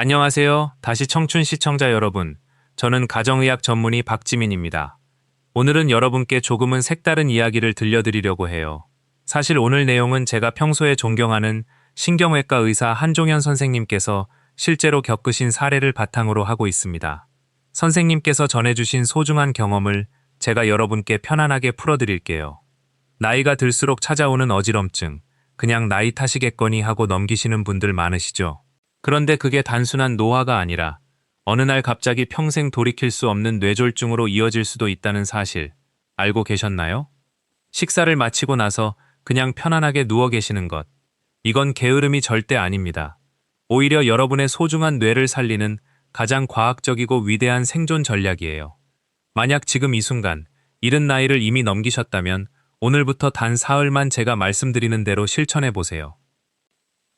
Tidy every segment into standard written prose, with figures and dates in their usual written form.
안녕하세요. 다시 청춘 시청자 여러분. 저는 가정의학 전문의 박지민입니다. 오늘은 여러분께 조금은 색다른 이야기를 들려드리려고 해요. 사실 오늘 내용은 제가 평소에 존경하는 신경외과 의사 한종현 선생님께서 실제로 겪으신 사례를 바탕으로 하고 있습니다. 선생님께서 전해주신 소중한 경험을 제가 여러분께 편안하게 풀어드릴게요. 나이가 들수록 찾아오는 어지럼증, 그냥 나이 탓이겠거니 하고 넘기시는 분들 많으시죠? 그런데 그게 단순한 노화가 아니라 어느 날 갑자기 평생 돌이킬 수 없는 뇌졸중으로 이어질 수도 있다는 사실 알고 계셨나요? 식사를 마치고 나서 그냥 편안하게 누워 계시는 것. 이건 게으름이 절대 아닙니다. 오히려 여러분의 소중한 뇌를 살리는 가장 과학적이고 위대한 생존 전략이에요. 만약 지금 이 순간 이른 나이를 이미 넘기셨다면 오늘부터 단 사흘만 제가 말씀드리는 대로 실천해 보세요.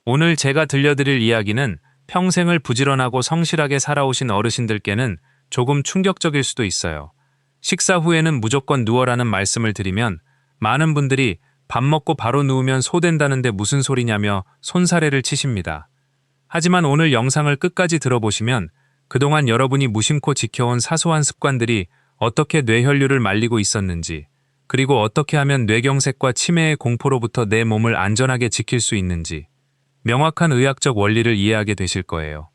오늘 제가 들려드릴 이야기는 평생을 부지런하고 성실하게 살아오신 어르신들께는 조금 충격적일 수도 있어요. 식사 후에는 무조건 누워라는 말씀을 드리면 많은 분들이 밥 먹고 바로 누우면 소된다는데 무슨 소리냐며 손사래를 치십니다. 하지만 오늘 영상을 끝까지 들어보시면 그동안 여러분이 무심코 지켜온 사소한 습관들이 어떻게 뇌혈류를 말리고 있었는지, 그리고 어떻게 하면 뇌경색과 치매의 공포로부터 내 몸을 안전하게 지킬 수 있는지 명확한 의학적 원리를 이해하게 되실 거예요.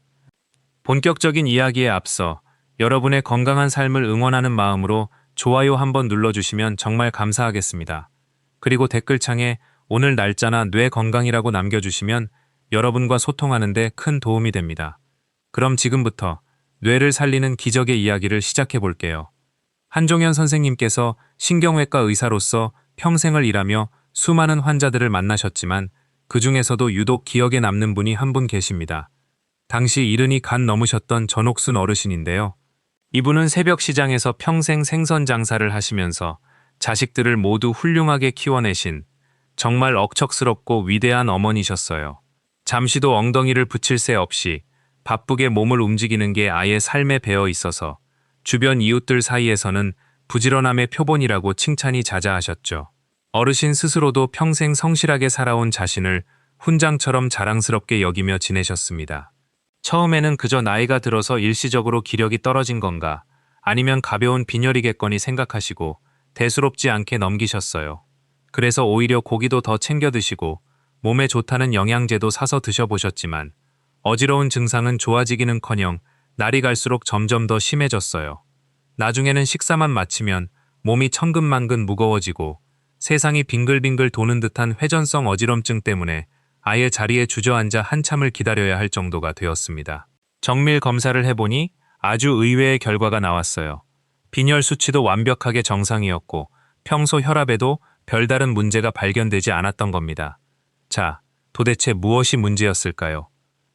본격적인 이야기에 앞서 여러분의 건강한 삶을 응원하는 마음으로 좋아요 한번 눌러주시면 정말 감사하겠습니다. 그리고 댓글창에 오늘 날짜나 뇌 건강이라고 남겨주시면 여러분과 소통하는 데 큰 도움이 됩니다. 그럼 지금부터 뇌를 살리는 기적의 이야기를 시작해 볼게요. 한종현 선생님께서 신경외과 의사로서 평생을 일하며 수많은 환자들을 만나셨지만 그 중에서도 유독 기억에 남는 분이 한 분 계십니다. 당시 이른이 간 넘으셨던 전옥순 어르신인데요. 이분은 새벽 시장에서 평생 생선 장사를 하시면서 자식들을 모두 훌륭하게 키워내신 정말 억척스럽고 위대한 어머니셨어요. 잠시도 엉덩이를 붙일 새 없이 바쁘게 몸을 움직이는 게 아예 삶에 배어 있어서 주변 이웃들 사이에서는 부지런함의 표본이라고 칭찬이 자자하셨죠. 어르신 스스로도 평생 성실하게 살아온 자신을 훈장처럼 자랑스럽게 여기며 지내셨습니다. 처음에는 그저 나이가 들어서 일시적으로 기력이 떨어진 건가, 아니면 가벼운 빈혈이겠거니 생각하시고 대수롭지 않게 넘기셨어요. 그래서 오히려 고기도 더 챙겨 드시고 몸에 좋다는 영양제도 사서 드셔보셨지만 어지러운 증상은 좋아지기는커녕 날이 갈수록 점점 더 심해졌어요. 나중에는 식사만 마치면 몸이 천근만근 무거워지고 세상이 빙글빙글 도는 듯한 회전성 어지럼증 때문에 아예 자리에 주저앉아 한참을 기다려야 할 정도가 되었습니다. 정밀 검사를 해보니 아주 의외의 결과가 나왔어요. 빈혈 수치도 완벽하게 정상이었고 평소 혈압에도 별다른 문제가 발견되지 않았던 겁니다. 자, 도대체 무엇이 문제였을까요?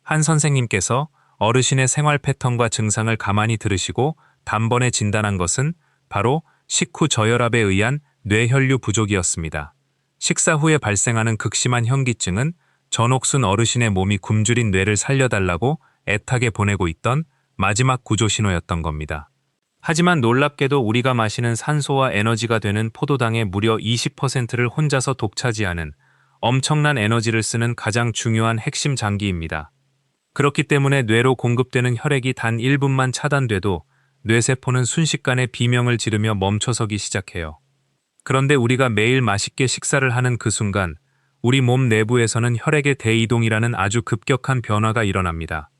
한 선생님께서 어르신의 생활 패턴과 증상을 가만히 들으시고 단번에 진단한 것은 바로 식후 저혈압에 의한 뇌혈류 부족이었습니다. 식사 후에 발생하는 극심한 현기증은 전옥순 어르신의 몸이 굶주린 뇌를 살려달라고 애타게 보내고 있던 마지막 구조 신호였던 겁니다. 하지만 놀랍게도 우리가 마시는 산소와 에너지가 되는 포도당의 무려 20%를 혼자서 독차지하는 엄청난 에너지를 쓰는 가장 중요한 핵심 장기입니다. 그렇기 때문에 뇌로 공급되는 혈액이 단 1분만 차단돼도 뇌세포는 순식간에 비명을 지르며 멈춰서기 시작해요. 그런데 우리가 매일 맛있게 식사를 하는 그 순간 우리 몸 내부에서는 혈액의 대이동이라는 아주 급격한 변화가 일어납니다.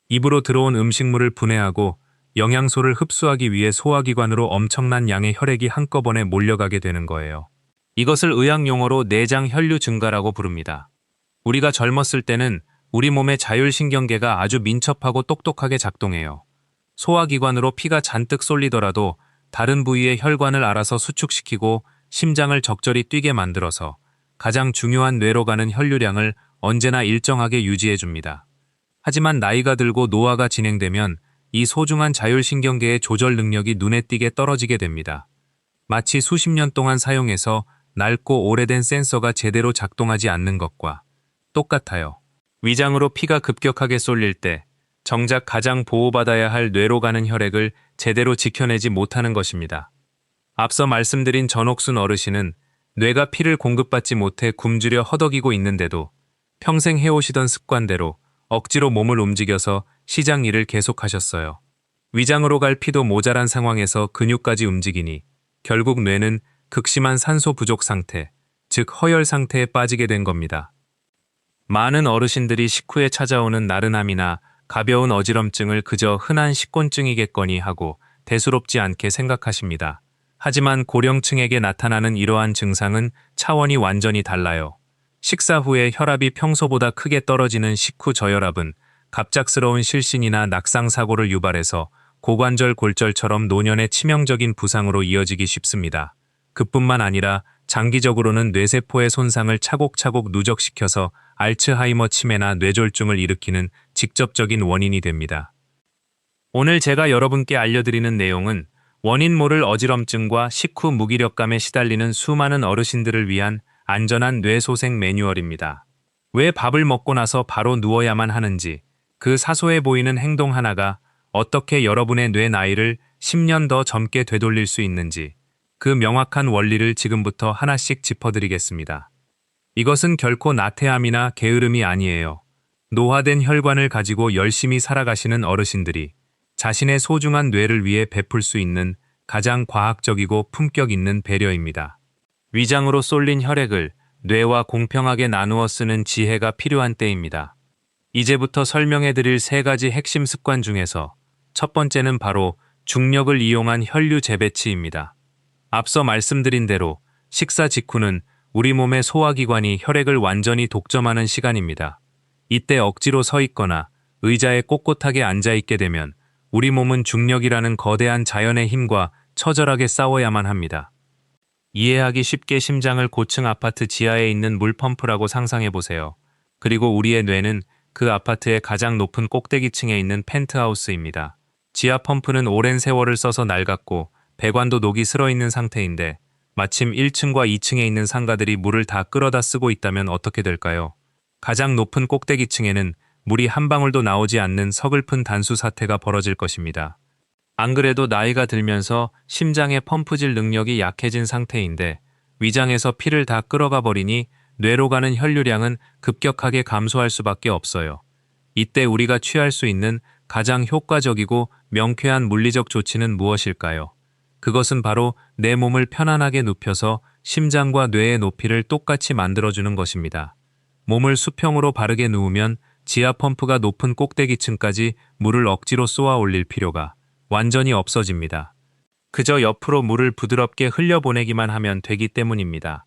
입으로 들어온 음식물을 분해하고 영양소를 흡수하기 위해 소화기관으로 엄청난 양의 혈액이 한꺼번에 몰려가게 되는 거예요. 이것을 의학 용어로 내장 혈류 증가라고 부릅니다. 우리가 젊었을 때는 우리 몸의 자율신경계가 아주 민첩하고 똑똑하게 작동해요. 소화기관으로 피가 잔뜩 쏠리더라도 다른 부위의 혈관을 알아서 수축시키고 심장을 적절히 뛰게 만들어서 가장 중요한 뇌로 가는 혈류량을 언제나 일정하게 유지해줍니다. 하지만 나이가 들고 노화가 진행되면 이 소중한 자율신경계의 조절 능력이 눈에 띄게 떨어지게 됩니다. 마치 수십 년 동안 사용해서 낡고 오래된 센서가 제대로 작동하지 않는 것과 똑같아요. 위장으로 피가 급격하게 쏠릴 때 정작 가장 보호받아야 할 뇌로 가는 혈액을 제대로 지켜내지 못하는 것입니다. 앞서 말씀드린 전옥순 어르신은 뇌가 피를 공급받지 못해 굶주려 허덕이고 있는데도 평생 해오시던 습관대로 억지로 몸을 움직여서 시장 일을 계속하셨어요. 위장으로 갈 피도 모자란 상황에서 근육까지 움직이니 결국 뇌는 극심한 산소 부족 상태, 즉 허열 상태에 빠지게 된 겁니다. 많은 어르신들이 식후에 찾아오는 나른함이나 가벼운 어지럼증을 그저 흔한 식곤증이겠거니 하고 대수롭지 않게 생각하십니다. 하지만 고령층에게 나타나는 이러한 증상은 차원이 완전히 달라요. 식사 후에 혈압이 평소보다 크게 떨어지는 식후 저혈압은 갑작스러운 실신이나 낙상 사고를 유발해서 고관절 골절처럼 노년의 치명적인 부상으로 이어지기 쉽습니다. 그뿐만 아니라 장기적으로는 뇌세포의 손상을 차곡차곡 누적시켜서 알츠하이머 치매나 뇌졸중을 일으키는 직접적인 원인이 됩니다. 오늘 제가 여러분께 알려드리는 내용은 원인 모를 어지럼증과 식후 무기력감에 시달리는 수많은 어르신들을 위한 안전한 뇌소생 매뉴얼입니다. 왜 밥을 먹고 나서 바로 누워야만 하는지, 그 사소해 보이는 행동 하나가 어떻게 여러분의 뇌 나이를 10년 더 젊게 되돌릴 수 있는지, 그 명확한 원리를 지금부터 하나씩 짚어드리겠습니다. 이것은 결코 나태함이나 게으름이 아니에요. 노화된 혈관을 가지고 열심히 살아가시는 어르신들이 자신의 소중한 뇌를 위해 베풀 수 있는 가장 과학적이고 품격 있는 배려입니다. 위장으로 쏠린 혈액을 뇌와 공평하게 나누어 쓰는 지혜가 필요한 때입니다. 이제부터 설명해 드릴 3가지 핵심 습관 중에서 첫 번째는 바로 중력을 이용한 혈류 재배치입니다. 앞서 말씀드린 대로 식사 직후는 우리 몸의 소화기관이 혈액을 완전히 독점하는 시간입니다. 이때 억지로 서 있거나 의자에 꼿꼿하게 앉아 있게 되면 우리 몸은 중력이라는 거대한 자연의 힘과 처절하게 싸워야만 합니다. 이해하기 쉽게 심장을 고층 아파트 지하에 있는 물펌프라고 상상해 보세요. 그리고 우리의 뇌는 그 아파트의 가장 높은 꼭대기층에 있는 펜트하우스입니다. 지하 펌프는 오랜 세월을 써서 낡았고 배관도 녹이 슬어 있는 상태인데 마침 1층과 2층에 있는 상가들이 물을 다 끌어다 쓰고 있다면 어떻게 될까요? 가장 높은 꼭대기층에는 물이 한 방울도 나오지 않는 서글픈 단수 사태가 벌어질 것입니다. 안 그래도 나이가 들면서 심장의 펌프질 능력이 약해진 상태인데 위장에서 피를 다 끌어가 버리니 뇌로 가는 혈류량은 급격하게 감소할 수밖에 없어요. 이때 우리가 취할 수 있는 가장 효과적이고 명쾌한 물리적 조치는 무엇일까요? 그것은 바로 내 몸을 편안하게 눕혀서 심장과 뇌의 높이를 똑같이 만들어주는 것입니다. 몸을 수평으로 바르게 누우면 지하 펌프가 높은 꼭대기층까지 물을 억지로 쏘아 올릴 필요가 완전히 없어집니다. 그저 옆으로 물을 부드럽게 흘려보내기만 하면 되기 때문입니다.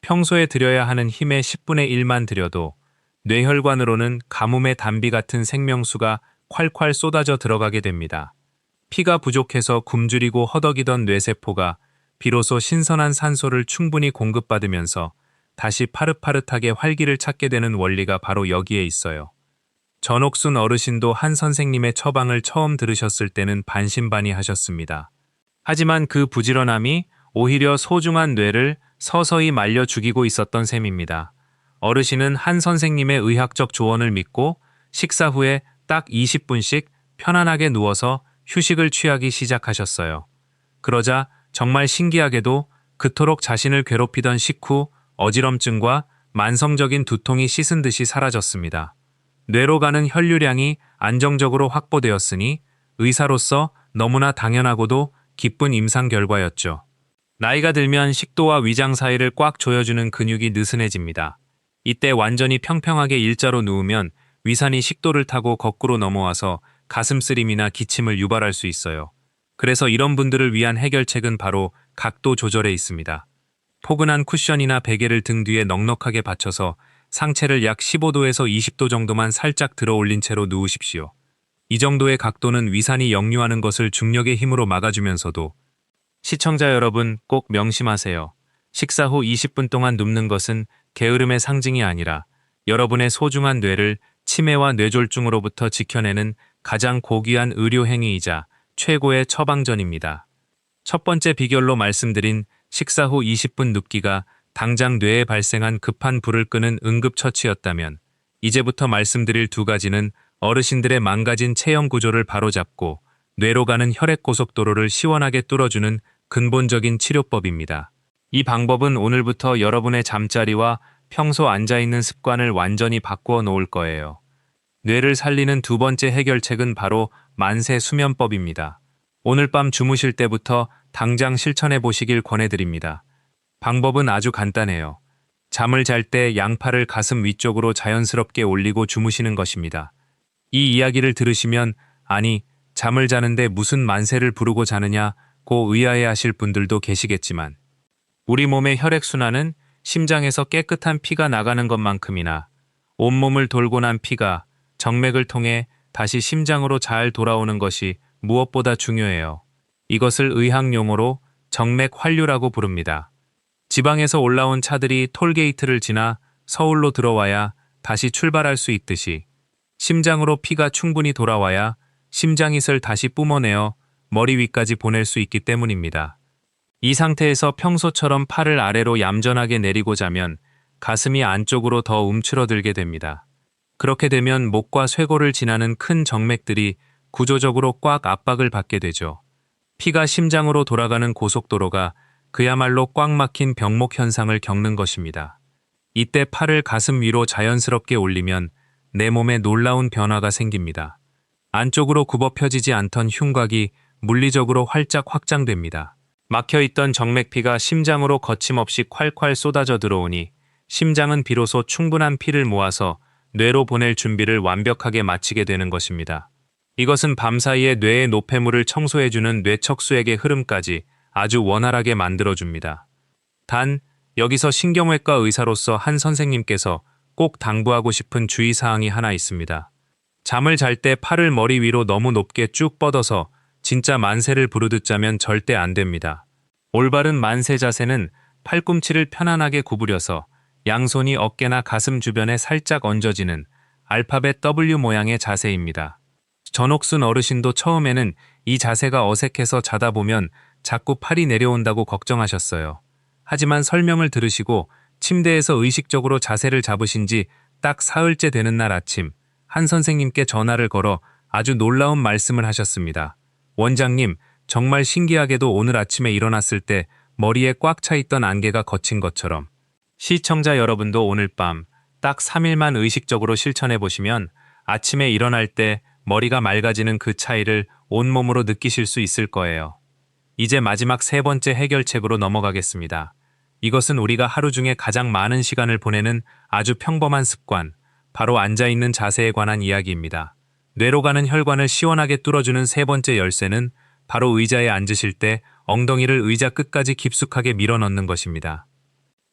평소에 들여야 하는 힘의 10분의 1만 들여도 뇌혈관으로는 가뭄의 단비 같은 생명수가 콸콸 쏟아져 들어가게 됩니다. 피가 부족해서 굶주리고 허덕이던 뇌세포가 비로소 신선한 산소를 충분히 공급받으면서 다시 파릇파릇하게 활기를 찾게 되는 원리가 바로 여기에 있어요. 전옥순 어르신도 한 선생님의 처방을 처음 들으셨을 때는 반신반의하셨습니다. 하지만 그 부지런함이 오히려 소중한 뇌를 서서히 말려 죽이고 있었던 셈입니다. 어르신은 한 선생님의 의학적 조언을 믿고 식사 후에 딱 20분씩 편안하게 누워서 휴식을 취하기 시작하셨어요. 그러자 정말 신기하게도 그토록 자신을 괴롭히던 식후 어지럼증과 만성적인 두통이 씻은 듯이 사라졌습니다. 뇌로 가는 혈류량이 안정적으로 확보되었으니 의사로서 너무나 당연하고도 기쁜 임상 결과였죠. 나이가 들면 식도와 위장 사이를 꽉 조여주는 근육이 느슨해집니다. 이때 완전히 평평하게 일자로 누우면 위산이 식도를 타고 거꾸로 넘어와서 가슴 쓰림이나 기침을 유발할 수 있어요. 그래서 이런 분들을 위한 해결책은 바로 각도 조절에 있습니다. 포근한 쿠션이나 베개를 등 뒤에 넉넉하게 받쳐서 상체를 약 15도에서 20도 정도만 살짝 들어 올린 채로 누우십시오. 이 정도의 각도는 위산이 역류하는 것을 중력의 힘으로 막아주면서도 시청자 여러분 꼭 명심하세요. 식사 후 20분 동안 눕는 것은 게으름의 상징이 아니라 여러분의 소중한 뇌를 치매와 뇌졸중으로부터 지켜내는 가장 고귀한 의료 행위이자 최고의 처방전입니다. 첫 번째 비결로 말씀드린 식사 후 20분 눕기가 당장 뇌에 발생한 급한 불을 끄는 응급처치였다면 이제부터 말씀드릴 2가지는 어르신들의 망가진 체형 구조를 바로잡고 뇌로 가는 혈액 고속도로를 시원하게 뚫어주는 근본적인 치료법입니다. 이 방법은 오늘부터 여러분의 잠자리와 평소 앉아있는 습관을 완전히 바꾸어 놓을 거예요. 뇌를 살리는 두 번째 해결책은 바로 만세 수면법입니다. 오늘 밤 주무실 때부터 당장 실천해 보시길 권해드립니다. 방법은 아주 간단해요. 잠을 잘 때 양팔을 가슴 위쪽으로 자연스럽게 올리고 주무시는 것입니다. 이 이야기를 들으시면 아니, 잠을 자는데 무슨 만세를 부르고 자느냐고 의아해하실 분들도 계시겠지만 우리 몸의 혈액순환은 심장에서 깨끗한 피가 나가는 것만큼이나 온몸을 돌고 난 피가 정맥을 통해 다시 심장으로 잘 돌아오는 것이 무엇보다 중요해요. 이것을 의학 용어로 정맥 환류라고 부릅니다. 지방에서 올라온 차들이 톨게이트를 지나 서울로 들어와야 다시 출발할 수 있듯이 심장으로 피가 충분히 돌아와야 심장잇을 다시 뿜어내어 머리 위까지 보낼 수 있기 때문입니다. 이 상태에서 평소처럼 팔을 아래로 얌전하게 내리고 자면 가슴이 안쪽으로 더 움츠러들게 됩니다. 그렇게 되면 목과 쇄골을 지나는 큰 정맥들이 구조적으로 꽉 압박을 받게 되죠. 피가 심장으로 돌아가는 고속도로가 그야말로 꽉 막힌 병목 현상을 겪는 것입니다. 이때 팔을 가슴 위로 자연스럽게 올리면 내 몸에 놀라운 변화가 생깁니다. 안쪽으로 굽어 펴지지 않던 흉곽이 물리적으로 활짝 확장됩니다. 막혀있던 정맥피가 심장으로 거침없이 콸콸 쏟아져 들어오니 심장은 비로소 충분한 피를 모아서 뇌로 보낼 준비를 완벽하게 마치게 되는 것입니다. 이것은 밤사이에 뇌의 노폐물을 청소해주는 뇌척수액의 흐름까지 아주 원활하게 만들어줍니다. 단, 여기서 신경외과 의사로서 한 선생님께서 꼭 당부하고 싶은 주의사항이 하나 있습니다. 잠을 잘 때 팔을 머리 위로 너무 높게 쭉 뻗어서 진짜 만세를 부르듯 자면 절대 안 됩니다. 올바른 만세 자세는 팔꿈치를 편안하게 구부려서 양손이 어깨나 가슴 주변에 살짝 얹어지는 알파벳 W 모양의 자세입니다. 전옥순 어르신도 처음에는 이 자세가 어색해서 자다 보면 자꾸 팔이 내려온다고 걱정하셨어요. 하지만 설명을 들으시고 침대에서 의식적으로 자세를 잡으신 지 딱 사흘째 되는 날 아침, 한 선생님께 전화를 걸어 아주 놀라운 말씀을 하셨습니다. 원장님, 정말 신기하게도 오늘 아침에 일어났을 때 머리에 꽉 차 있던 안개가 걷힌 것처럼. 시청자 여러분도 오늘 밤 딱 3일만 의식적으로 실천해 보시면 아침에 일어날 때 머리가 맑아지는 그 차이를 온몸으로 느끼실 수 있을 거예요. 이제 마지막 세 번째 해결책으로 넘어가겠습니다. 이것은 우리가 하루 중에 가장 많은 시간을 보내는 아주 평범한 습관, 바로 앉아있는 자세에 관한 이야기입니다. 뇌로 가는 혈관을 시원하게 뚫어주는 세 번째 열쇠는 바로 의자에 앉으실 때 엉덩이를 의자 끝까지 깊숙하게 밀어넣는 것입니다.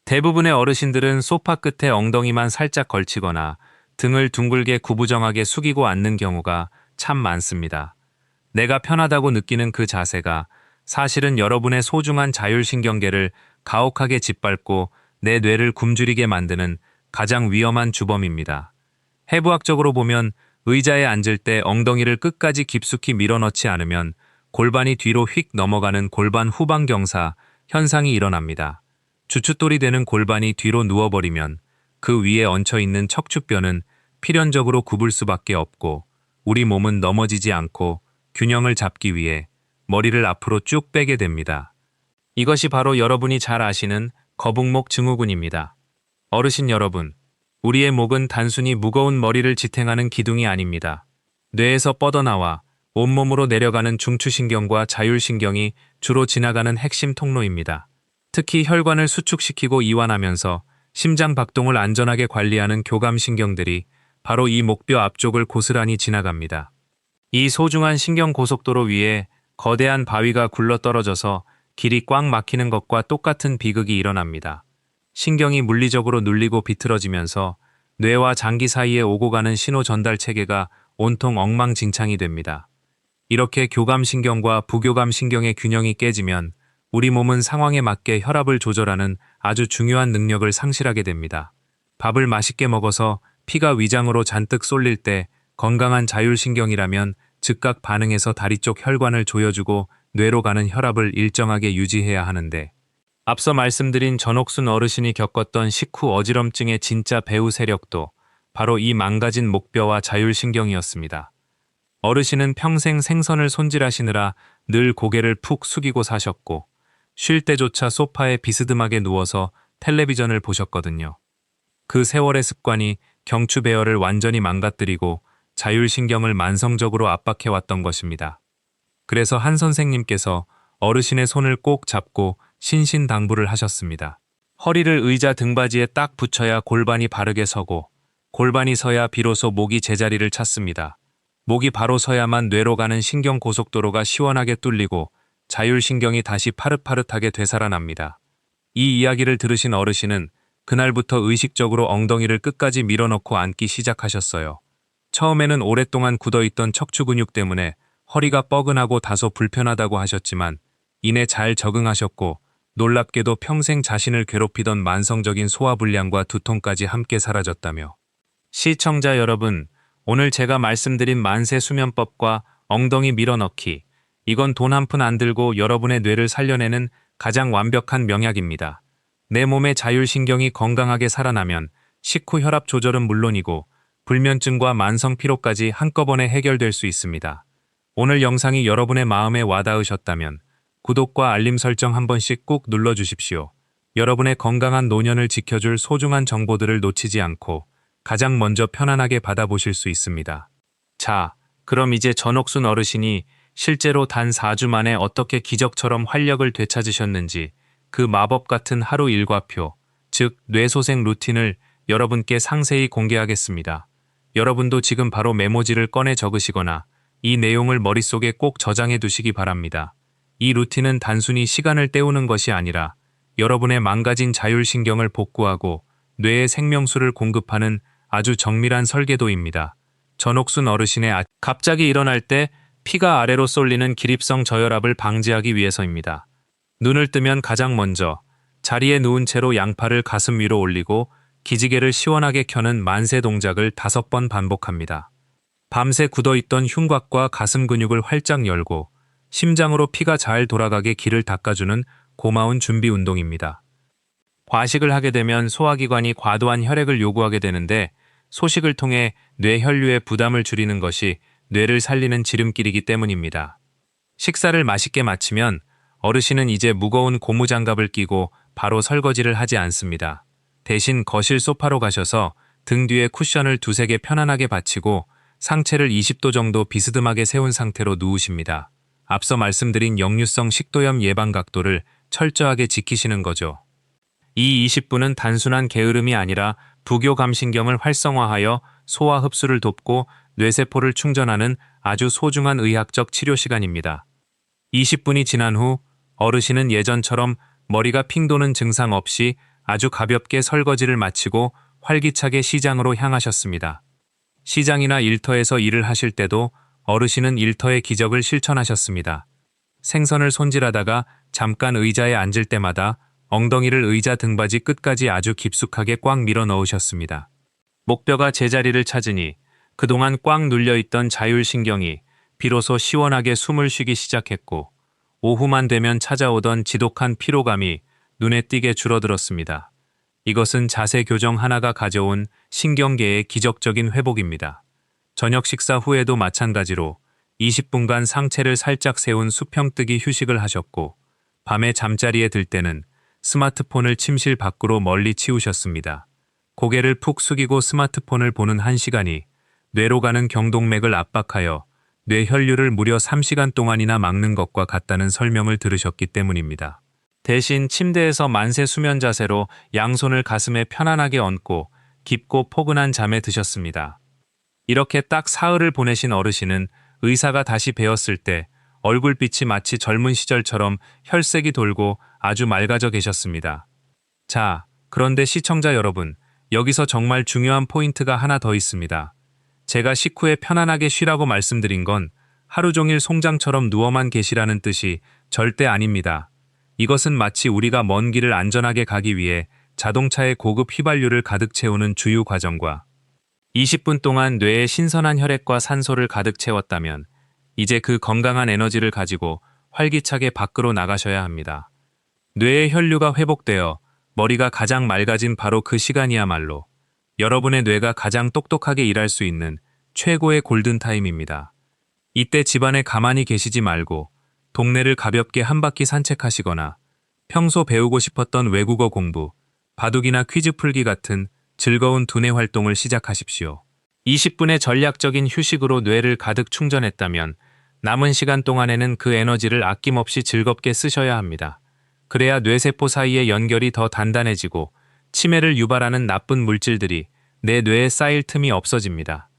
대부분의 어르신들은 소파 끝에 엉덩이만 살짝 걸치거나 등을 둥글게 구부정하게 숙이고 앉는 경우가 참 많습니다. 내가 편하다고 느끼는 그 자세가 사실은 여러분의 소중한 자율신경계를 가혹하게 짓밟고 내 뇌를 굶주리게 만드는 가장 위험한 주범입니다. 해부학적으로 보면 의자에 앉을 때 엉덩이를 끝까지 깊숙이 밀어넣지 않으면 골반이 뒤로 휙 넘어가는 골반 후방경사 현상이 일어납니다. 주춧돌이 되는 골반이 뒤로 누워버리면 그 위에 얹혀있는 척추뼈는 필연적으로 굽을 수밖에 없고 우리 몸은 넘어지지 않고 균형을 잡기 위해 머리를 앞으로 쭉 빼게 됩니다. 이것이 바로 여러분이 잘 아시는 거북목 증후군입니다. 어르신 여러분, 우리의 목은 단순히 무거운 머리를 지탱하는 기둥이 아닙니다. 뇌에서 뻗어나와 온몸으로 내려가는 중추신경과 자율신경이 주로 지나가는 핵심 통로입니다. 특히 혈관을 수축시키고 이완하면서 심장 박동을 안전하게 관리하는 교감신경들이 바로 이 목뼈 앞쪽을 고스란히 지나갑니다. 이 소중한 신경 고속도로 위에 거대한 바위가 굴러떨어져서 길이 꽉 막히는 것과 똑같은 비극이 일어납니다. 신경이 물리적으로 눌리고 비틀어지면서 뇌와 장기 사이에 오고 가는 신호 전달 체계가 온통 엉망진창이 됩니다. 이렇게 교감신경과 부교감신경의 균형이 깨지면 우리 몸은 상황에 맞게 혈압을 조절하는 아주 중요한 능력을 상실하게 됩니다. 밥을 맛있게 먹어서 피가 위장으로 잔뜩 쏠릴 때 건강한 자율신경이라면 즉각 반응해서 다리 쪽 혈관을 조여주고 뇌로 가는 혈압을 일정하게 유지해야 하는데 앞서 말씀드린 전옥순 어르신이 겪었던 식후 어지럼증의 진짜 배후 세력도 바로 이 망가진 목뼈와 자율신경이었습니다. 어르신은 평생 생선을 손질하시느라 늘 고개를 푹 숙이고 사셨고 쉴 때조차 소파에 비스듬하게 누워서 텔레비전을 보셨거든요. 그 세월의 습관이 경추 배열을 완전히 망가뜨리고 자율신경을 만성적으로 압박해왔던 것입니다. 그래서 한 선생님께서 어르신의 손을 꼭 잡고 신신당부를 하셨습니다. 허리를 의자 등받이에 딱 붙여야 골반이 바르게 서고, 골반이 서야 비로소 목이 제자리를 찾습니다. 목이 바로 서야만 뇌로 가는 신경 고속도로가 시원하게 뚫리고 자율신경이 다시 파릇파릇하게 되살아납니다. 이 이야기를 들으신 어르신은 그날부터 의식적으로 엉덩이를 끝까지 밀어넣고 앉기 시작하셨어요. 처음에는 오랫동안 굳어있던 척추 근육 때문에 허리가 뻐근하고 다소 불편하다고 하셨지만 이내 잘 적응하셨고, 놀랍게도 평생 자신을 괴롭히던 만성적인 소화불량과 두통까지 함께 사라졌다며. 시청자 여러분, 오늘 제가 말씀드린 만세 수면법과 엉덩이 밀어넣기, 이건 돈 한 푼 안 들고 여러분의 뇌를 살려내는 가장 완벽한 명약입니다. 내 몸의 자율신경이 건강하게 살아나면 식후 혈압 조절은 물론이고 불면증과 만성 피로까지 한꺼번에 해결될 수 있습니다. 오늘 영상이 여러분의 마음에 와닿으셨다면 구독과 알림 설정 한 번씩 꾹 눌러주십시오. 여러분의 건강한 노년을 지켜줄 소중한 정보들을 놓치지 않고 가장 먼저 편안하게 받아보실 수 있습니다. 자, 그럼 이제 전옥순 어르신이 실제로 단 4주 만에 어떻게 기적처럼 활력을 되찾으셨는지 그 마법 같은 하루 일과표, 즉 뇌소생 루틴을 여러분께 상세히 공개하겠습니다. 여러분도 지금 바로 메모지를 꺼내 적으시거나 이 내용을 머릿속에 꼭 저장해 두시기 바랍니다. 이 루틴은 단순히 시간을 때우는 것이 아니라 여러분의 망가진 자율신경을 복구하고 뇌의 생명수를 공급하는 아주 정밀한 설계도입니다. 전옥순 어르신의 갑자기 일어날 때 피가 아래로 쏠리는 기립성 저혈압을 방지하기 위해서입니다. 눈을 뜨면 가장 먼저 자리에 누운 채로 양팔을 가슴 위로 올리고 기지개를 시원하게 켜는 만세 동작을 5번 반복합니다. 밤새 굳어있던 흉곽과 가슴 근육을 활짝 열고 심장으로 피가 잘 돌아가게 기를 닦아주는 고마운 준비 운동입니다. 과식을 하게 되면 소화기관이 과도한 혈액을 요구하게 되는데 소식을 통해 뇌 혈류의 부담을 줄이는 것이 뇌를 살리는 지름길이기 때문입니다. 식사를 맛있게 마치면 어르신은 이제 무거운 고무장갑을 끼고 바로 설거지를 하지 않습니다. 대신 거실 소파로 가셔서 등 뒤에 쿠션을 2~3개 편안하게 받치고 상체를 20도 정도 비스듬하게 세운 상태로 누우십니다. 앞서 말씀드린 역류성 식도염 예방 각도를 철저하게 지키시는 거죠. 이 20분은 단순한 게으름이 아니라 부교감신경을 활성화하여 소화 흡수를 돕고 뇌세포를 충전하는 아주 소중한 의학적 치료 시간입니다. 20분이 지난 후 어르신은 예전처럼 머리가 핑 도는 증상 없이 아주 가볍게 설거지를 마치고 활기차게 시장으로 향하셨습니다. 시장이나 일터에서 일을 하실 때도 어르신은 일터의 기적을 실천하셨습니다. 생선을 손질하다가 잠깐 의자에 앉을 때마다 엉덩이를 의자 등받이 끝까지 아주 깊숙하게 꽉 밀어 넣으셨습니다. 목뼈가 제자리를 찾으니 그동안 꽉 눌려있던 자율신경이 비로소 시원하게 숨을 쉬기 시작했고 오후만 되면 찾아오던 지독한 피로감이 눈에 띄게 줄어들었습니다. 이것은 자세 교정 하나가 가져온 신경계의 기적적인 회복입니다. 저녁 식사 후에도 마찬가지로 20분간 상체를 살짝 세운 수평뜨기 휴식을 하셨고 밤에 잠자리에 들 때는 스마트폰을 침실 밖으로 멀리 치우셨습니다. 고개를 푹 숙이고 스마트폰을 보는 1시간이 뇌로 가는 경동맥을 압박하여 뇌 혈류를 무려 3시간 동안이나 막는 것과 같다는 설명을 들으셨기 때문입니다. 대신 침대에서 만세 수면 자세로 양손을 가슴에 편안하게 얹고 깊고 포근한 잠에 드셨습니다. 이렇게 딱 사흘을 보내신 어르신은 의사가 다시 뵈었을 때 얼굴빛이 마치 젊은 시절처럼 혈색이 돌고 아주 맑아져 계셨습니다. 자, 그런데 시청자 여러분, 여기서 정말 중요한 포인트가 하나 더 있습니다. 제가 식후에 편안하게 쉬라고 말씀드린 건 하루 종일 송장처럼 누워만 계시라는 뜻이 절대 아닙니다. 이것은 마치 우리가 먼 길을 안전하게 가기 위해 자동차의 고급 휘발유를 가득 채우는 주유 과정과 20분 동안 뇌에 신선한 혈액과 산소를 가득 채웠다면 이제 그 건강한 에너지를 가지고 활기차게 밖으로 나가셔야 합니다. 뇌의 혈류가 회복되어 머리가 가장 맑아진 바로 그 시간이야말로 여러분의 뇌가 가장 똑똑하게 일할 수 있는 최고의 골든타임입니다. 이때 집안에 가만히 계시지 말고 동네를 가볍게 한 바퀴 산책하시거나 평소 배우고 싶었던 외국어 공부, 바둑이나 퀴즈 풀기 같은 즐거운 두뇌 활동을 시작하십시오. 20분의 전략적인 휴식으로 뇌를 가득 충전했다면 남은 시간 동안에는 그 에너지를 아낌없이 즐겁게 쓰셔야 합니다. 그래야 뇌세포 사이의 연결이 더 단단해지고 치매를 유발하는 나쁜 물질들이 내 뇌에 쌓일 틈이 없어집니다.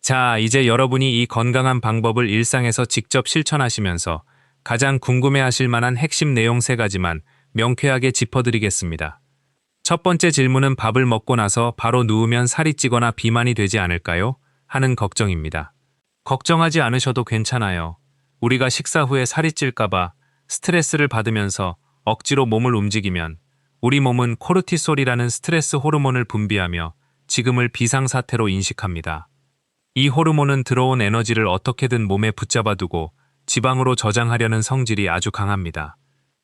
자, 이제 여러분이 이 건강한 방법을 일상에서 직접 실천하시면서 가장 궁금해하실 만한 핵심 내용 3가지만 명쾌하게 짚어드리겠습니다. 첫 번째 질문은 밥을 먹고 나서 바로 누우면 살이 찌거나 비만이 되지 않을까요? 하는 걱정입니다. 걱정하지 않으셔도 괜찮아요. 우리가 식사 후에 살이 찔까봐 스트레스를 받으면서 억지로 몸을 움직이면 우리 몸은 코르티솔이라는 스트레스 호르몬을 분비하며 지금을 비상사태로 인식합니다. 이 호르몬은 들어온 에너지를 어떻게든 몸에 붙잡아두고 지방으로 저장하려는 성질이 아주 강합니다.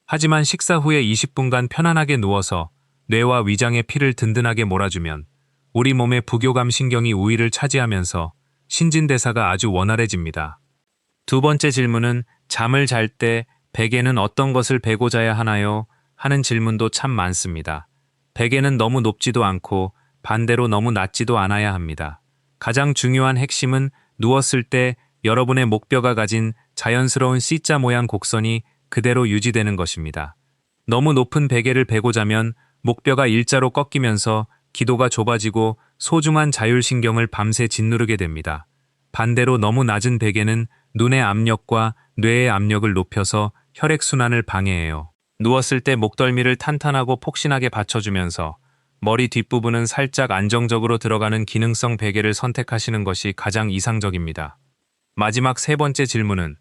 하지만 식사 후에 20분간 편안하게 누워서 뇌와 위장의 피를 든든하게 몰아주면 우리 몸의 부교감 신경이 우위를 차지하면서 신진대사가 아주 원활해집니다. 두 번째 질문은 잠을 잘 때 베개는 어떤 것을 베고 자야 하나요? 하는 질문도 참 많습니다. 베개는 너무 높지도 않고 반대로 너무 낮지도 않아야 합니다. 가장 중요한 핵심은 누웠을 때 여러분의 목뼈가 가진 자연스러운 C자 모양 곡선이 그대로 유지되는 것입니다. 너무 높은 베개를 베고 자면 목뼈가 일자로 꺾이면서 기도가 좁아지고 소중한 자율신경을 밤새 짓누르게 됩니다. 반대로 너무 낮은 베개는 눈의 압력과 뇌의 압력을 높여서 혈액순환을 방해해요. 누웠을 때 목덜미를 탄탄하고 폭신하게 받쳐주면서 머리 뒷부분은 살짝 안정적으로 들어가는 기능성 베개를 선택하시는 것이 가장 이상적입니다. 마지막 3번째 질문은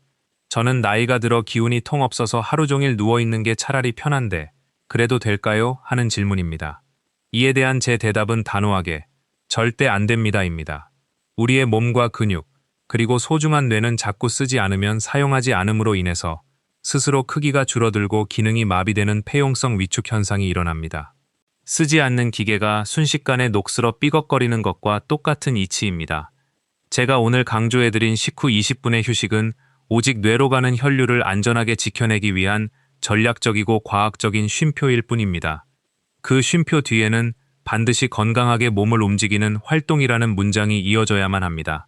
저는 나이가 들어 기운이 통 없어서 하루 종일 누워있는 게 차라리 편한데 그래도 될까요? 하는 질문입니다. 이에 대한 제 대답은 단호하게 절대 안 됩니다입니다. 우리의 몸과 근육, 그리고 소중한 뇌는 자꾸 쓰지 않으면 사용하지 않음으로 인해서 스스로 크기가 줄어들고 기능이 마비되는 폐용성 위축 현상이 일어납니다. 쓰지 않는 기계가 순식간에 녹슬어 삐걱거리는 것과 똑같은 이치입니다. 제가 오늘 강조해드린 식후 20분의 휴식은 오직 뇌로 가는 혈류를 안전하게 지켜내기 위한 전략적이고 과학적인 쉼표일 뿐입니다. 그 쉼표 뒤에는 반드시 건강하게 몸을 움직이는 활동이라는 문장이 이어져야만 합니다.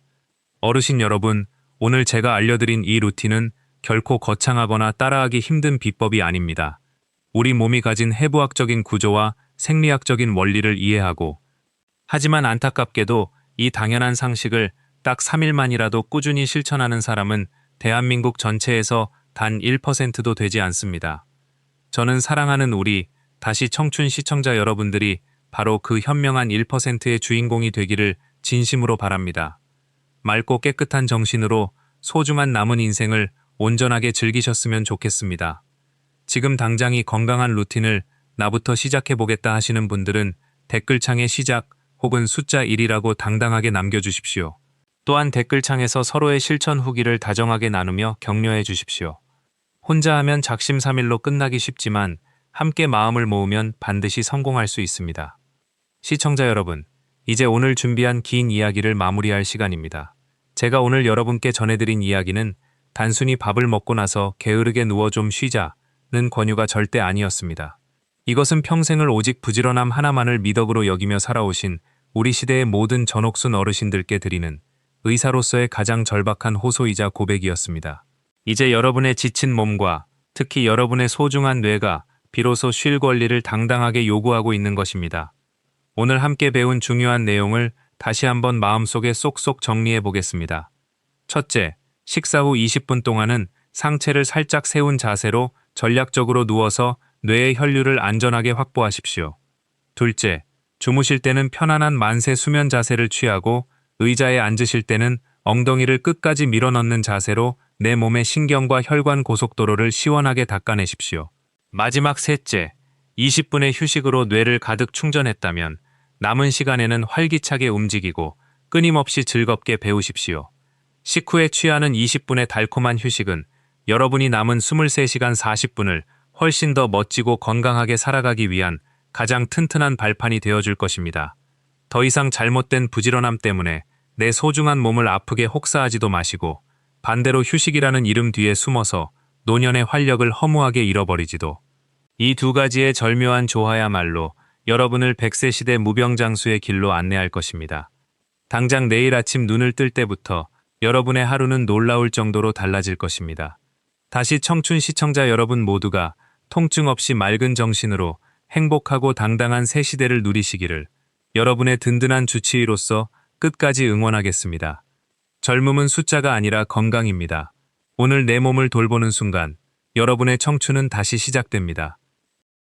어르신 여러분, 오늘 제가 알려드린 이 루틴은 결코 거창하거나 따라하기 힘든 비법이 아닙니다. 우리 몸이 가진 해부학적인 구조와 생리학적인 원리를 이해하고, 하지만 안타깝게도 이 당연한 상식을 딱 3일만이라도 꾸준히 실천하는 사람은 대한민국 전체에서 단 1%도 되지 않습니다. 저는 사랑하는 우리 다시 청춘 시청자 여러분들이 바로 그 현명한 1%의 주인공이 되기를 진심으로 바랍니다. 맑고 깨끗한 정신으로 소중한 남은 인생을 온전하게 즐기셨으면 좋겠습니다. 지금 당장이 건강한 루틴을 나부터 시작해보겠다 하시는 분들은 댓글창에 시작 혹은 숫자 1이라고 당당하게 남겨주십시오. 또한 댓글창에서 서로의 실천 후기를 다정하게 나누며 격려해 주십시오. 혼자 하면 작심삼일로 끝나기 쉽지만 함께 마음을 모으면 반드시 성공할 수 있습니다. 시청자 여러분, 이제 오늘 준비한 긴 이야기를 마무리할 시간입니다. 제가 오늘 여러분께 전해드린 이야기는 단순히 밥을 먹고 나서 게으르게 누워 좀 쉬자는 권유가 절대 아니었습니다. 이것은 평생을 오직 부지런함 하나만을 미덕으로 여기며 살아오신 우리 시대의 모든 전옥순 어르신들께 드리는 의사로서의 가장 절박한 호소이자 고백이었습니다. 이제 여러분의 지친 몸과 특히 여러분의 소중한 뇌가 비로소 쉴 권리를 당당하게 요구하고 있는 것입니다. 오늘 함께 배운 중요한 내용을 다시 한번 마음속에 쏙쏙 정리해 보겠습니다. 첫째, 식사 후 20분 동안은 상체를 살짝 세운 자세로 전략적으로 누워서 뇌의 혈류를 안전하게 확보하십시오. 둘째, 주무실 때는 편안한 만세 수면 자세를 취하고 의자에 앉으실 때는 엉덩이를 끝까지 밀어넣는 자세로 내 몸의 신경과 혈관 고속도로를 시원하게 닦아내십시오. 마지막 셋째, 20분의 휴식으로 뇌를 가득 충전했다면 남은 시간에는 활기차게 움직이고 끊임없이 즐겁게 배우십시오. 식후에 취하는 20분의 달콤한 휴식은 여러분이 남은 23시간 40분을 훨씬 더 멋지고 건강하게 살아가기 위한 가장 튼튼한 발판이 되어줄 것입니다. 더 이상 잘못된 부지런함 때문에 내 소중한 몸을 아프게 혹사하지도 마시고 반대로 휴식이라는 이름 뒤에 숨어서 노년의 활력을 허무하게 잃어버리지도. 이 두 가지의 절묘한 조화야말로 여러분을 100세 시대 무병장수의 길로 안내할 것입니다. 당장 내일 아침 눈을 뜰 때부터 여러분의 하루는 놀라울 정도로 달라질 것입니다. 다시 청춘 시청자 여러분 모두가 통증 없이 맑은 정신으로 행복하고 당당한 새 시대를 누리시기를 여러분의 든든한 주치의로서 끝까지 응원하겠습니다. 젊음은 숫자가 아니라 건강입니다. 오늘 내 몸을 돌보는 순간 여러분의 청춘은 다시 시작됩니다.